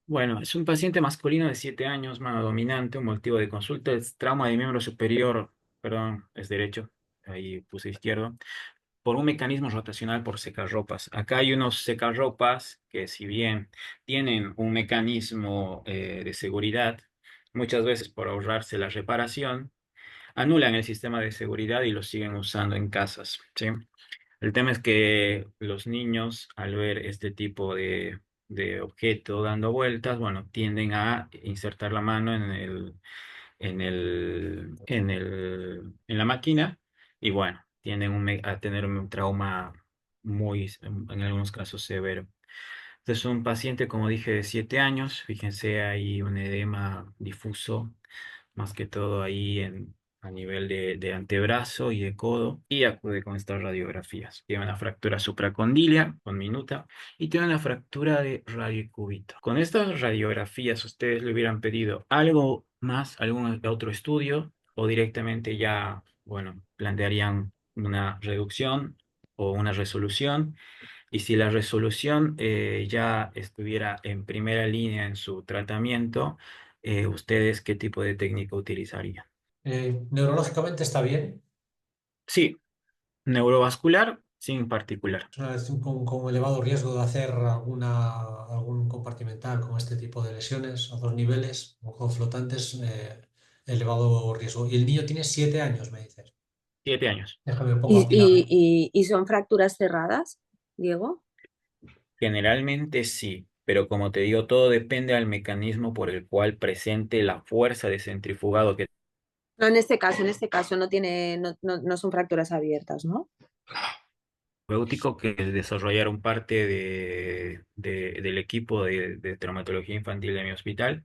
Bueno, es un paciente masculino de 7 años, mano dominante. Un motivo de consulta es trauma de miembro superior, perdón, es derecho, ahí puse izquierdo, por un mecanismo rotacional por secarropas. Acá hay unos secarropas que, si bien tienen un mecanismo de seguridad, muchas veces por ahorrarse la reparación, anulan el sistema de seguridad y lo siguen usando en casas, ¿sí? El tema es que los niños, al ver este tipo de objeto dando vueltas, bueno, tienden a insertar la mano en la máquina y bueno, tienden a tener un trauma muy, en algunos casos severo. Este es un paciente, como dije, de 7 años. Fíjense, hay un edema difuso, más que todo ahí a nivel de antebrazo y de codo, y acude con estas radiografías. Tiene una fractura supracondilia con minuta y tiene una fractura de radiocúbito. Con estas radiografías, ¿ustedes le hubieran pedido algo más, algún otro estudio, o directamente ya, bueno, plantearían una reducción o una resolución? Y si la resolución ya estuviera en primera línea en su tratamiento, ¿ustedes qué tipo de técnica utilizarían? Neurológicamente está bien, Sí, neurovascular sin particular. es con elevado riesgo de hacer algún compartimental con este tipo de lesiones a dos niveles, ojos flotantes, elevado riesgo. Y el niño tiene 7 años, me dices. 7 años. Déjame, me pongo ¿Y, aquí la... y son fracturas cerradas, Diego? Generalmente sí, pero como te digo, todo depende del mecanismo por el cual presente la fuerza de centrifugado que No, en este caso no tiene, no son fracturas abiertas, ¿no? terapéutico que desarrollaron parte del equipo de traumatología infantil de mi hospital.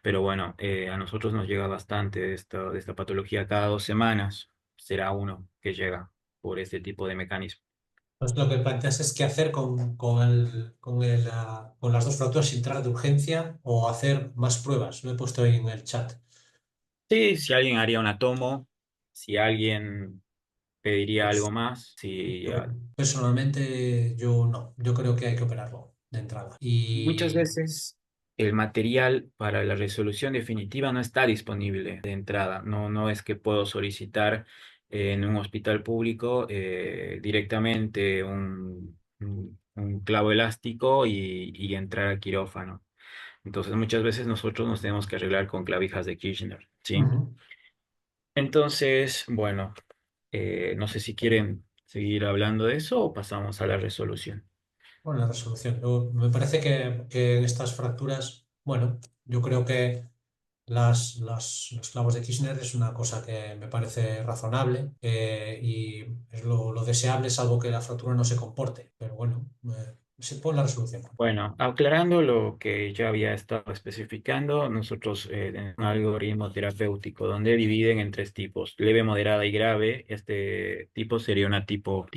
Pero bueno, a nosotros nos llega bastante de esta patología cada 2 semanas. Será uno que llega por este tipo de mecanismo. Pues lo que planteas es qué hacer con las dos fracturas sin entrar de urgencia o hacer más pruebas. Lo he puesto ahí en el chat. Sí, si alguien haría una tomo, si alguien pediría algo Pues más, si personalmente yo no, yo creo que hay que operarlo de entrada. muchas Y veces el material para la resolución definitiva no está disponible de entrada. No, no es que puedo solicitar en un hospital público directamente un clavo elástico y entrar al quirófano. Entonces muchas veces nosotros nos tenemos que arreglar con clavijas de Kirchner, ¿sí? ujú. Entonces, bueno, no sé si quieren seguir hablando de eso o pasamos a la resolución. Bueno, la resolución. Me parece que en estas fracturas, bueno, yo creo que los clavos de Kirchner es una cosa que me parece razonable y es lo deseable, salvo que la fractura no se comporte. Pero bueno, se pone la resolución. Bueno, aclarando lo que ya había estado especificando, nosotros tenemos un algoritmo terapéutico donde dividen en tres tipos: leve, moderada y grave. Este tipo sería una tipo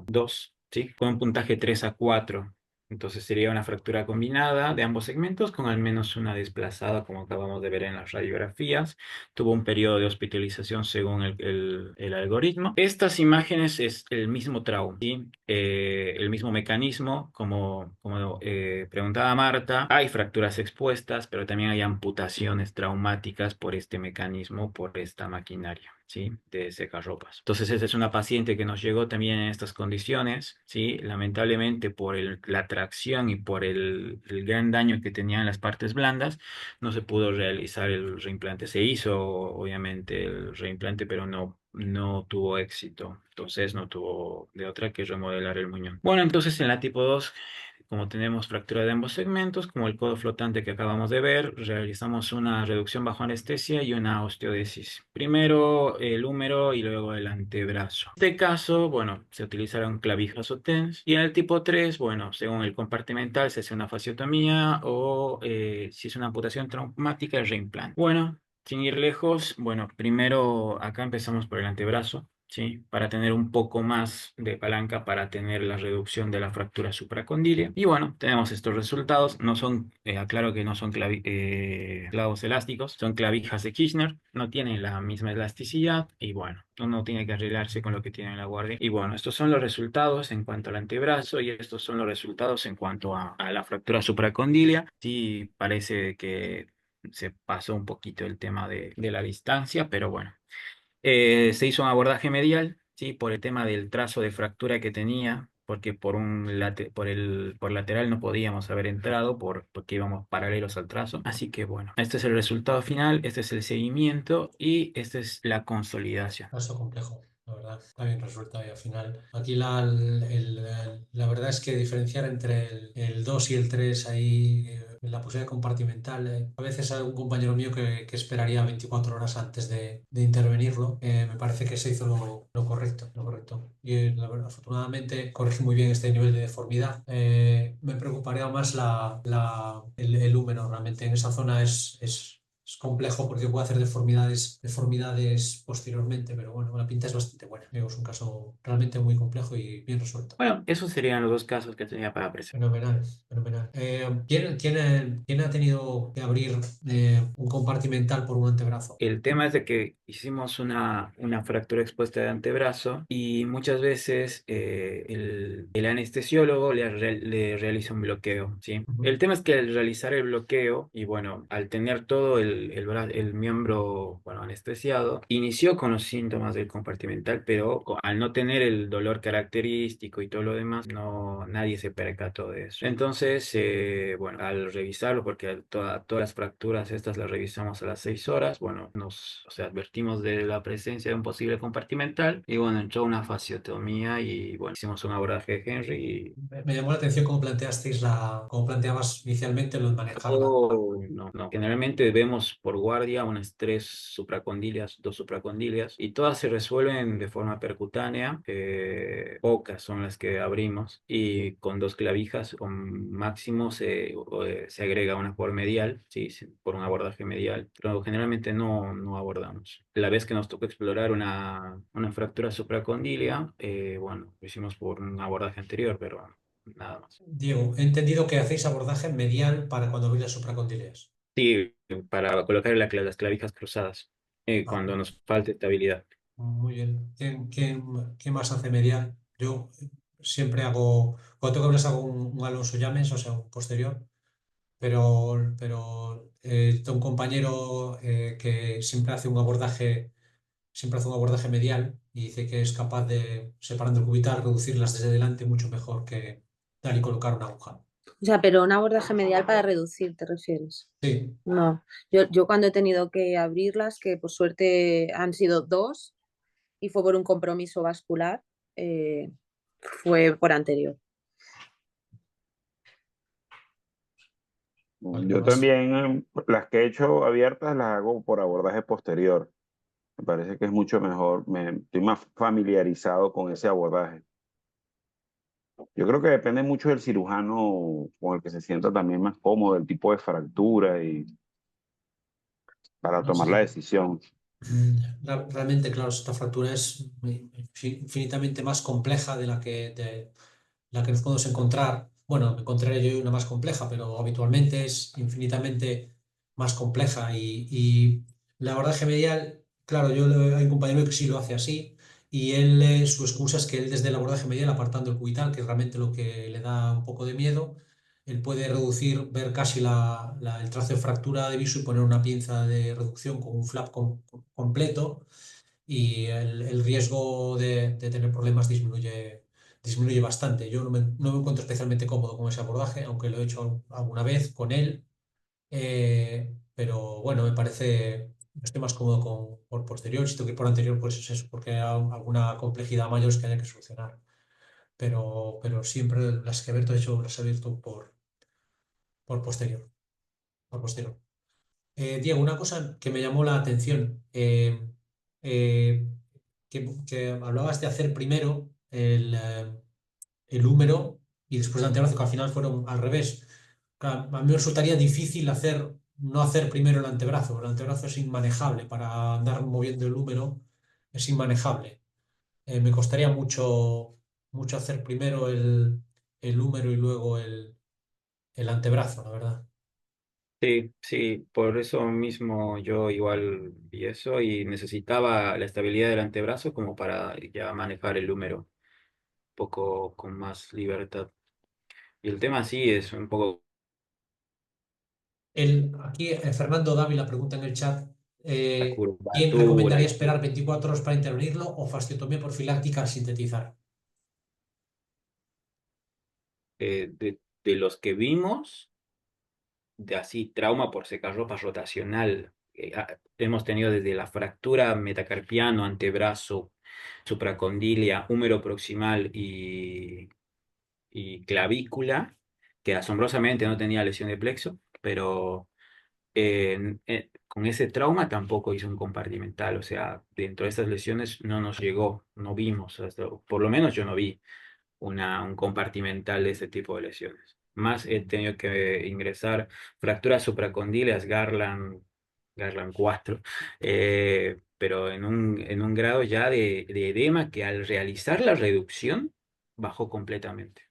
2, ¿sí? Con un puntaje 3 a 4. Entonces sería una fractura combinada de ambos segmentos con al menos una desplazada, como acabamos de ver en las radiografías. Tuvo un periodo de hospitalización según el algoritmo. Estas imágenes es el mismo trauma, ¿sí? El mismo mecanismo, como preguntaba Marta. Hay fracturas expuestas, pero también hay amputaciones traumáticas por este mecanismo, por esta maquinaria, ¿sí? De secarropas. Entonces, esta es una paciente que nos llegó también en estas condiciones, ¿sí? Lamentablemente, por la tracción y por el gran daño que tenía en las partes blandas, no se pudo realizar el reimplante. Se hizo, obviamente, el reimplante, pero no tuvo éxito. Entonces no tuvo de otra que remodelar el muñón. Bueno, entonces en la tipo 2, como tenemos fractura de ambos segmentos, como el codo flotante que acabamos de ver, realizamos una reducción bajo anestesia y una osteodesis. Primero el húmero y luego el antebrazo. En este caso, bueno, se utilizaron clavijas o TENS. Y en el tipo 3, bueno, según el compartimental, se hace una fasciotomía o si es una amputación traumática, el reimplante. Bueno, sin ir lejos, bueno, primero acá empezamos por el antebrazo. ¿sí? Para tener un poco más de palanca para tener la reducción de la fractura supracondilia. Y bueno, tenemos estos resultados. No son, aclaro que no son clavos elásticos, son clavijas de Kirchner. No tienen la misma elasticidad y bueno, uno tiene que arreglarse con lo que tiene en la guardia. Y bueno, estos son los resultados en cuanto al antebrazo y estos son los resultados en cuanto a la fractura supracondilia. Sí, parece que se pasó un poquito el tema de la distancia, pero bueno. Se hizo un abordaje medial, ¿sí? Por el tema del trazo de fractura que tenía, porque por lateral no podíamos haber entrado porque íbamos paralelos al trazo. Así que bueno, este es el resultado final, este es el seguimiento y esta es la consolidación. Caso complejo, la verdad. Está bien resuelto y al final. Aquí la verdad es que diferenciar entre el 2 y el 3 ahí, en la posibilidad compartimental, a veces hay un compañero mío que esperaría 24 horas antes de intervenirlo. Me parece que se hizo lo correcto, lo correcto. Y la verdad, afortunadamente corregí muy bien este nivel de deformidad. Me preocuparía más el húmero, realmente en esa zona es complejo porque puede hacer deformidades posteriormente, pero bueno, la pinta es bastante buena. Digo, es un caso realmente muy complejo y bien resuelto. Bueno, esos serían los dos casos que tenía para presentar. Fenomenal, fenomenal. ¿Quién ha tenido que abrir un compartimental por un antebrazo? El tema es de que hicimos una fractura expuesta de antebrazo y muchas veces el anestesiólogo le realiza un bloqueo, ¿sí? Ujú. El tema es que al realizar el bloqueo y bueno, al tener todo el miembro, bueno, anestesiado, inició con los síntomas del compartimental, pero al no tener el dolor característico y todo lo demás, no, nadie se percató de eso. Entonces, bueno, al revisarlo, porque todas las fracturas estas las revisamos a las 6 horas, bueno, o sea, advertimos de la presencia de un posible compartimental y bueno, entró una fasciotomía y bueno, hicimos un abordaje de Henry. Me llamó la atención cómo planteabas inicialmente lo de manejar la. Oh, no, no. Generalmente vemos por guardia unas 3 supracondilias, 2 supracondilias, y todas se resuelven de forma percutánea. Pocas son las que abrimos, y con 2 clavijas o máximo se agrega una por medial, sí, sí, por un abordaje medial, pero generalmente no abordamos. La vez que nos tocó explorar una fractura supracondilia, bueno, lo hicimos por un abordaje anterior, pero nada más. Diego, he entendido que hacéis abordaje medial para cuando veis las supracondylias. Sí, para colocar las clavijas cruzadas, Vale. cuando nos falte estabilidad. Muy bien. ¿Quién más hace medial? Yo siempre hago, cuando tengo que hablar hago un Alonso Llames, o sea, un posterior, pero tengo un compañero que siempre hace un abordaje medial y dice que es capaz de, separando el cubital, reducirlas desde delante mucho mejor que dar y colocar una aguja. O sea, pero un abordaje medial para reducir, ¿te refieres? Sí, No, yo cuando he tenido que abrirlas, que por suerte han sido dos y fue por un compromiso vascular, fue por anterior. vale, Yo más. también, las que he hecho abiertas las hago por abordaje posterior. Me parece que es mucho mejor, estoy más familiarizado con ese abordaje. Yo creo que depende mucho del cirujano con el que se sienta también más cómodo, el tipo de fractura y para No, tomar la sí. decisión. Realmente, claro, esta fractura es infinitamente más compleja de la que nos podemos encontrar. Bueno, me encontraré yo una más compleja, pero habitualmente es infinitamente más compleja. Y la abordaje medial, claro, hay un compañero que sí lo hace así, y él, su excusa es que él desde el abordaje medial, apartando el cubital, que es realmente lo que le da un poco de miedo, él puede reducir, ver casi el trazo de fractura de viso y poner una pinza de reducción con un flap completo y el riesgo de tener problemas disminuye bastante. Yo no me encuentro especialmente cómodo con ese abordaje, aunque lo he hecho alguna vez con él, pero bueno, me parece, estoy más cómodo por posterior, si tengo que ir por anterior, pues es eso, porque hay alguna complejidad mayor que haya que solucionar. Pero siempre las que he abierto, de hecho, las he abierto por posterior, por posterior. Diego, una cosa que me llamó la atención, eh, que hablabas de hacer primero el húmero y después el antebrazo, que al final fueron al revés. Claro, a mí me resultaría difícil no hacer primero el antebrazo. El antebrazo es inmanejable para andar moviendo el húmero, es inmanejable. Me costaría mucho hacer primero el húmero y luego el antebrazo, la verdad. Sí, sí, por eso mismo yo igual vi eso y necesitaba la estabilidad del antebrazo como para ya manejar el húmero un poco con más libertad. Y el tema sí es un poco Aquí Fernando Dávila pregunta en el chat, la ¿quién curvatura recomendaría y todo. esperar 24 horas para intervenirlo o fasciotomía profiláctica al sintetizar? De los que vimos, de así, trauma por secarropa rotacional, hemos tenido desde la fractura metacarpiano, antebrazo, supracondilia, húmero proximal y clavícula, que asombrosamente no tenía lesión de plexo, pero con ese trauma tampoco hizo un compartimental, o sea, dentro de estas lesiones no nos llegó, no vimos, por lo menos yo no vi un compartimental de ese tipo de lesiones. Más he tenido que ingresar fracturas supracondíleas, Garland 4, pero en un grado ya de edema que al realizar la reducción bajó completamente.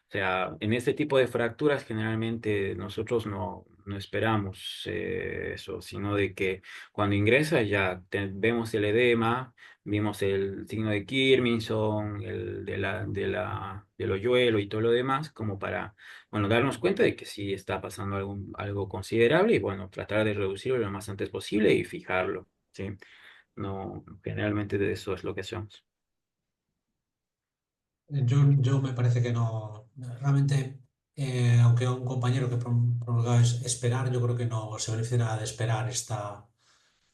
O sea, en este tipo de fracturas generalmente nosotros no esperamos eso, sino de que cuando ingresa ya vemos el edema, vimos el signo de Kirminson, el del hoyuelo y todo lo demás, como para, bueno, darnos cuenta de que sí está pasando algo considerable y, bueno, tratar de reducirlo lo más antes posible y fijarlo, ¿sí? No, generalmente de eso es lo que hacemos. Yo me parece que no, realmente, aunque un compañero que promulgaba es esperar, yo creo que no se beneficiará de esperar esta,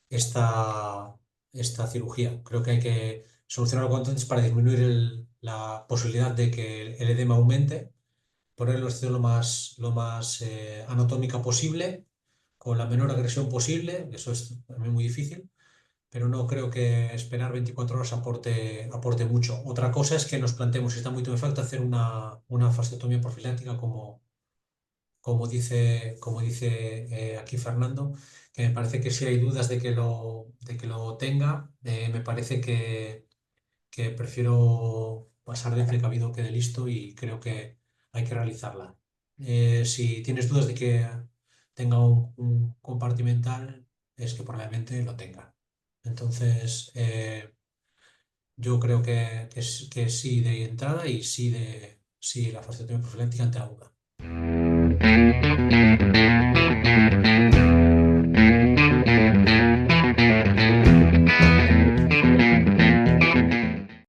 esta cirugía. Creo que hay que solucionarlo cuanto antes para disminuir la posibilidad de que el edema aumente, poner la situación lo más anatómica posible, con la menor agresión posible, que eso es también muy difícil, pero no creo que esperar 24 horas aporte mucho. Otra cosa es que nos planteemos, si está muy falta, hacer una fasciotomía profiláctica como dice aquí Fernando, que me parece que si hay dudas de que lo tenga, me parece que prefiero pasar de precavido que de listo y creo que hay que realizarla. Si tienes dudas de que tenga un compartimental, es que probablemente lo tenga. Entonces, yo creo que sí de entrada y sí la fasciotomía profiláctica ante la duda.